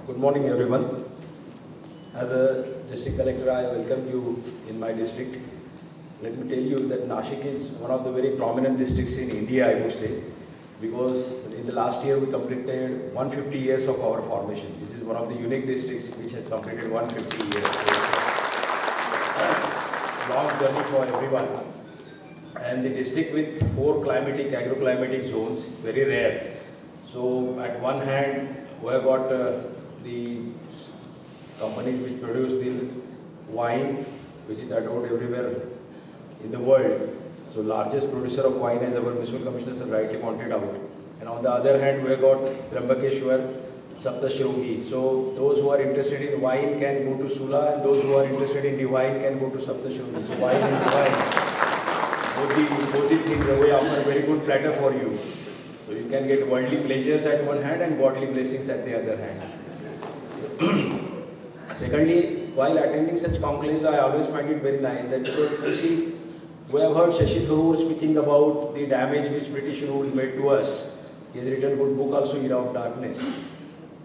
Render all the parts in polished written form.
Good morning, everyone. As a district collector, I welcome you in my district. Let me tell you that Nashik is one of the very prominent districts in India, I would say, because in the last year we completed 150 years of our formation. This is one of the unique districts which has completed 150 years. So, long journey for everyone. And the district with 4 climatic, agroclimatic zones, very rare. So at one hand, we have got the companies which produce the wine, which is adored everywhere in the world. So largest producer of wine, as our municipal commissioners have rightly pointed out. And on the other hand, we have got Trambakeshwar, Saptashringi. So those who are interested in wine can go to Sula, and those who are interested in divine can go to Saptashringi. So wine and divine. Both the things we offer a very good platter for you. So you can get worldly pleasures at one hand and godly blessings at the other hand. Secondly, while attending such conclaves, I always find it very nice that because you see, we have heard Shashi Tharoor speaking about the damage which British rule made to us. He has written a good book also, Era of Darkness.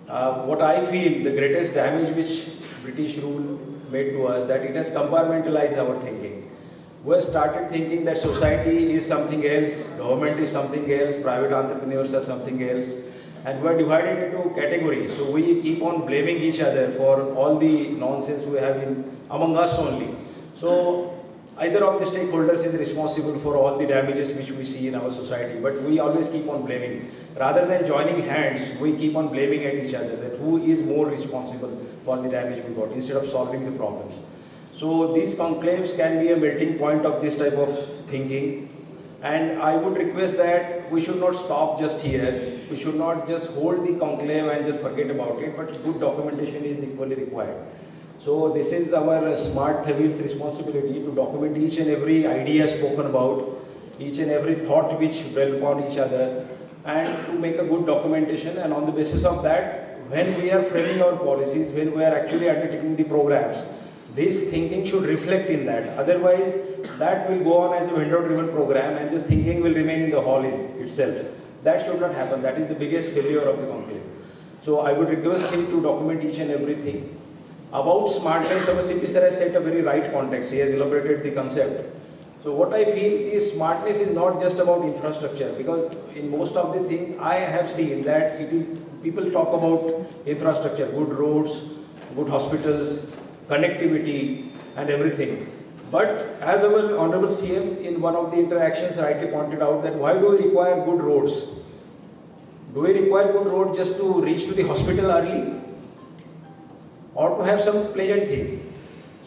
What I feel, the greatest damage which British rule made to us, that it has compartmentalized our thinking. We have started thinking that society is something else, government is something else, private entrepreneurs are something else, and we are divided into categories. So we keep on blaming each other for all the nonsense we have among us only. So either of the stakeholders is responsible for all the damages which we see in our society, but we always keep on blaming. Rather than joining hands, we keep on blaming at each other that who is more responsible for the damage we got instead of solving the problems. So these conclaves can be a melting point of this type of thinking, and I would request that we should not stop just here. We should not just hold the conclave and just forget about it, but good documentation is equally required. So this is our smart Thavil's responsibility to document each and every idea spoken about, each and every thought which dwell upon each other, and to make a good documentation, and on the basis of that, when we are framing our policies, when we are actually undertaking the programs, this thinking should reflect in that. Otherwise, that will go on as a window-driven program and this thinking will remain in the hall itself. That should not happen. That is the biggest failure of the conclave. So I would request him to document each and everything. About smartness, our CP sir has set a very right context. He has elaborated the concept. So what I feel is smartness is not just about infrastructure, because in most of the things I have seen that it is, people talk about infrastructure, good roads, good hospitals, connectivity and everything. But as our Honorable CM in one of the interactions rightly pointed out that why do we require good roads? Do we require good road just to reach to the hospital early? Or to have some pleasant thing?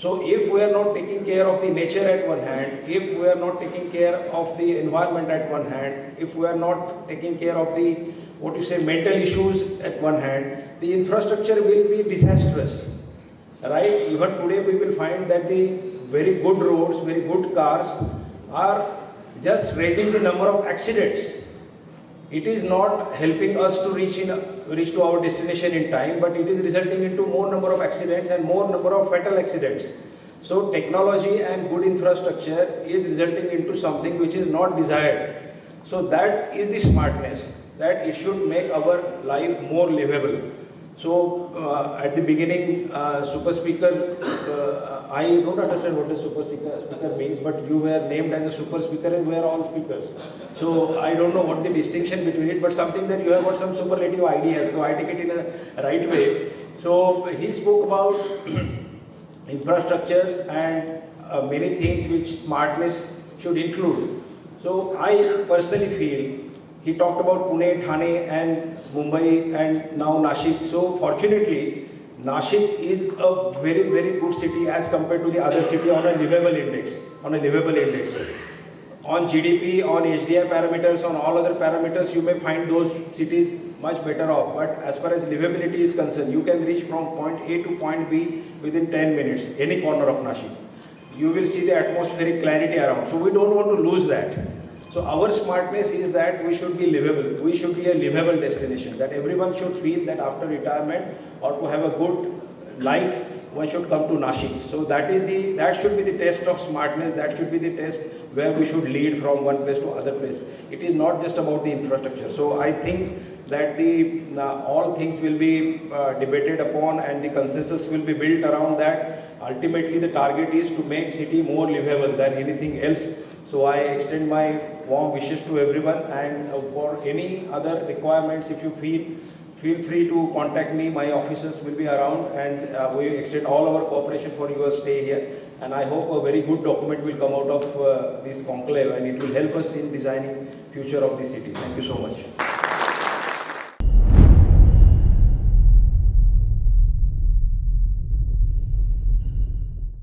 So if we are not taking care of the nature at one hand, if we are not taking care of the environment at one hand, if we are not taking care of the, mental issues at one hand, the infrastructure will be disastrous. Right? Even today we will find that the very good roads, very good cars are just raising the number of accidents. It is not helping us to reach to our destination in time, but it is resulting into more number of accidents and more number of fatal accidents. So technology and good infrastructure is resulting into something which is not desired. So that is the smartness, that it should make our life more livable. So at the beginning, super speaker, I don't understand what the super speaker means, but you were named as a super speaker and we are all speakers. So I don't know what the distinction between it, but something that you have got some superlative ideas, so I take it in a right way. So he spoke about infrastructures and many things which smartness should include. So I personally feel, he talked about Pune, Thane and Mumbai and now Nashik. So fortunately, Nashik is a very, very good city as compared to the other city on a livable index. On GDP, on HDI parameters, on all other parameters, you may find those cities much better off. But as far as livability is concerned, you can reach from point A to point B within 10 minutes, any corner of Nashik. You will see the atmospheric clarity around. So we don't want to lose that. So our smartness is that we should be livable. We should be a livable destination. That everyone should feel that after retirement or to have a good life, one should come to Nashik. So that should be the test of smartness. That should be the test where we should lead from one place to other place. It is not just about the infrastructure. So I think that all things will be debated upon and the consensus will be built around that. Ultimately, the target is to make city more livable than anything else. So I extend my warm wishes to everyone, and for any other requirements, if you feel free to contact me. My officers will be around, and we extend all our cooperation for your stay here. And I hope a very good document will come out of this conclave, and it will help us in designing future of the city. Thank you so much.